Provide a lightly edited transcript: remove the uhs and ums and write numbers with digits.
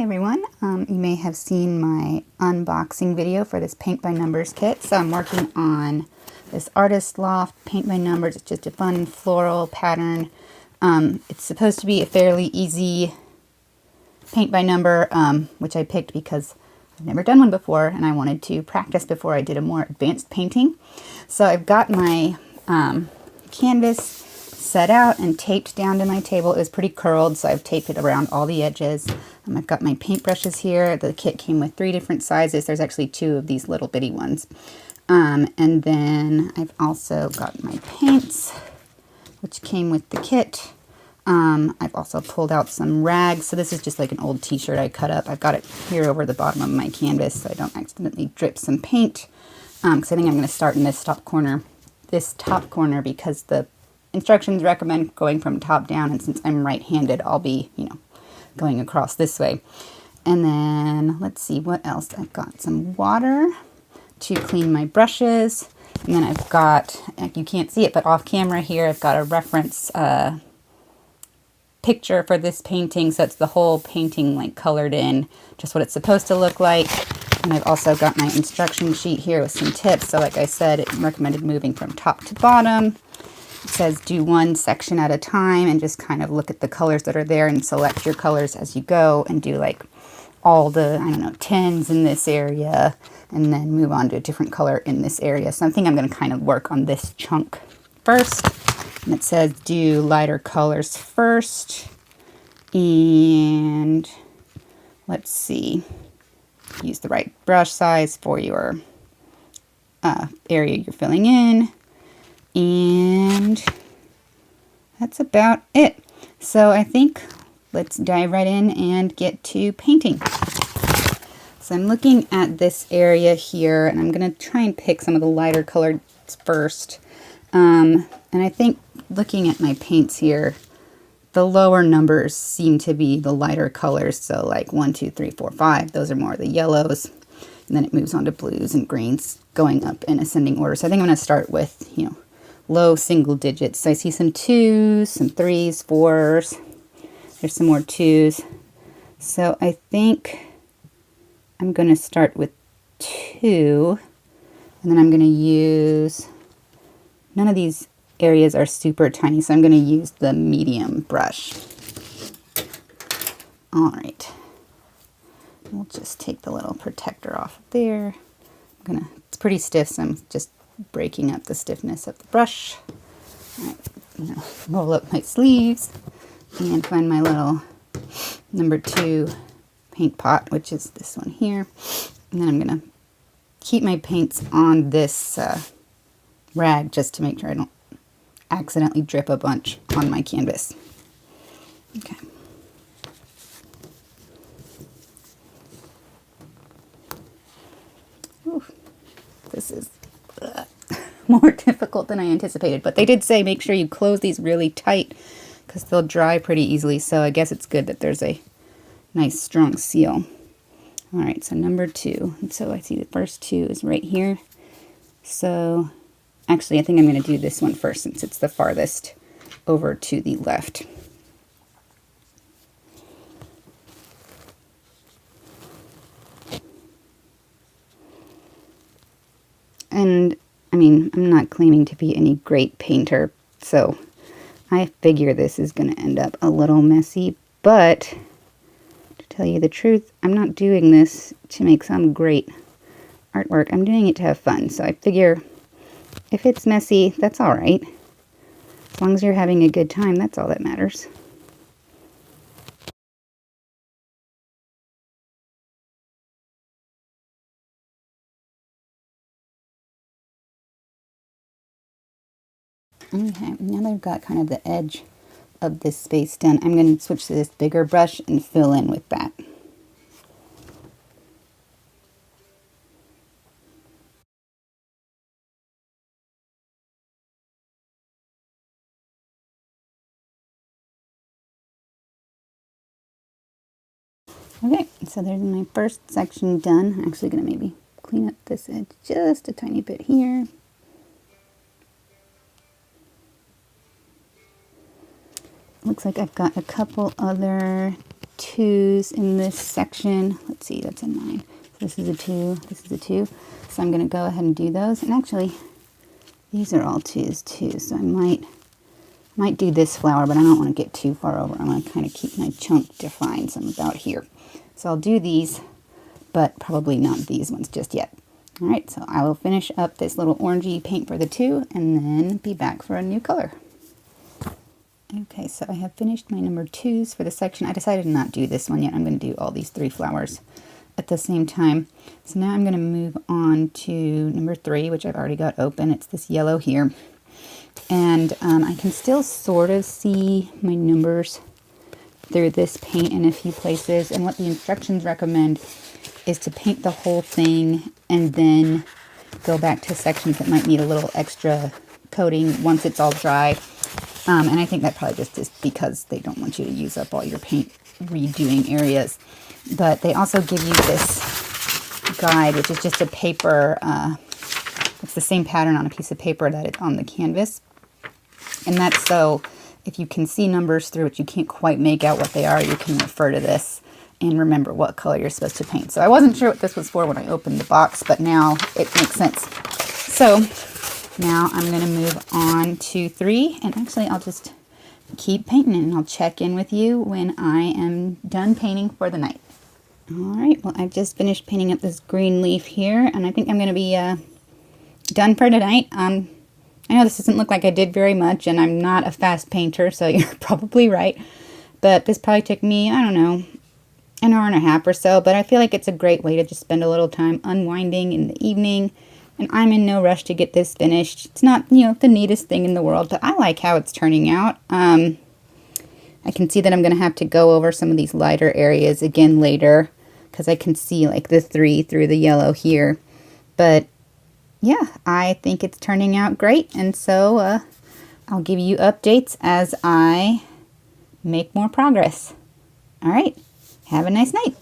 everyone. You may have seen my unboxing video for this paint by numbers kit. So I'm working on this Artist Loft paint by numbers. It's just a fun floral pattern. It's supposed to be a fairly easy paint by number, which I picked because I've never done one before and I wanted to practice before I did a more advanced painting. So I've got my canvas set out and taped down to my table. It was pretty curled, so I've taped it around all the edges. I've got my paintbrushes here. The kit came with 3 different sizes. There's actually 2 of these little bitty ones. And then I've also got my paints, which came with the kit. I've also pulled out some rags. So this is just like an old t-shirt I cut up. I've got it here over the bottom of my canvas so I don't accidentally drip some paint. Because I think I'm going to start in this top corner because the instructions recommend going from top down, and since I'm right-handed, I'll be, going across this way. And then let's see what else. I've got some water to clean my brushes. And then I've got, you can't see it, but off camera here, I've got a reference picture for this painting. So it's the whole painting like colored in, just what it's supposed to look like. And I've also got my instruction sheet here with some tips. So like I said, it recommended moving from top to bottom. It says do one section at a time and just kind of look at the colors that are there and select your colors as you go and do like all the, 10s in this area and then move on to a different color in this area. So I think I'm going to kind of work on this chunk first. And it says do lighter colors first. And let's see, use the right brush size for your area you're filling in. And that's about it. So I think let's dive right in and get to painting. So I'm looking at this area here, and I'm going to try and pick some of the lighter colors first. And I think looking at my paints here, the lower numbers seem to be the lighter colors. So like 1, 2, 3, 4, 5, those are more the yellows. And then it moves on to blues and greens going up in ascending order. So I think I'm going to start with, low single digits. So I see some 2s, some 3s, 4s. There's some more 2s. So I think I'm going to start with 2. And then I'm going to use, none of these areas are super tiny, so I'm going to use the medium brush. All right. We'll just take the little protector off there. It's pretty stiff, so I'm just breaking up the stiffness of the brush. All right, I'm gonna roll up my sleeves and find my little number 2 paint pot, which is this one here. And then I'm gonna keep my paints on this rag just to make sure I don't accidentally drip a bunch on my canvas. Okay. Ooh, this is more difficult than I anticipated, but they did say make sure you close these really tight because they'll dry pretty easily, so I guess it's good that there's a nice strong seal. All right, so number 2, and so I see the first 2 is right here. So actually I think I'm going to do this one first since it's the farthest over to the left. And I'm not claiming to be any great painter, so I figure this is going to end up a little messy, but to tell you the truth, I'm not doing this to make some great artwork. I'm doing it to have fun, so I figure if it's messy, that's all right. As long as you're having a good time, that's all that matters. Okay, now that I've got kind of the edge of this space done, I'm going to switch to this bigger brush and fill in with that. Okay, so there's my first section done. I'm actually going to maybe clean up this edge just a tiny bit here. Looks like I've got a couple other 2s in this section. Let's see, that's a 9. So this is a 2, this is a 2. So I'm going to go ahead and do those. And actually, these are all 2s too. So I might do this flower, but I don't want to get too far over. I want to kind of keep my chunk defined. So I'm about here. So I'll do these, but probably not these ones just yet. All right, so I will finish up this little orangey paint for the 2 and then be back for a new color. Okay, so I have finished my number 2s for the section. I decided to not do this one yet. I'm going to do all these 3 flowers at the same time. So now I'm going to move on to number 3, which I've already got open. It's this yellow here. And I can still sort of see my numbers through this paint in a few places. And what the instructions recommend is to paint the whole thing and then go back to sections that might need a little extra coating once it's all dry. And I think that probably just is because they don't want you to use up all your paint redoing areas. But they also give you this guide, which is just a paper. It's the same pattern on a piece of paper that it's on the canvas. And that's so if you can see numbers through it, you can't quite make out what they are, you can refer to this and remember what color you're supposed to paint. So I wasn't sure what this was for when I opened the box, but now it makes sense. So now I'm going to move on to 3, and actually I'll just keep painting it and I'll check in with you when I am done painting for the night. All right, well, I've just finished painting up this green leaf here, and I think I'm going to be done for tonight. I know this doesn't look like I did very much, and I'm not a fast painter, so you're probably right. But this probably took me, I don't know, an hour and a half or so, but I feel like it's a great way to just spend a little time unwinding in the evening, and I'm in no rush to get this finished. It's not, you know, the neatest thing in the world, but I like how it's turning out. I can see that I'm going to have to go over some of these lighter areas again later, because I can see like the 3 through the yellow here. But yeah, I think it's turning out great, and so I'll give you updates as I make more progress. All right, have a nice night.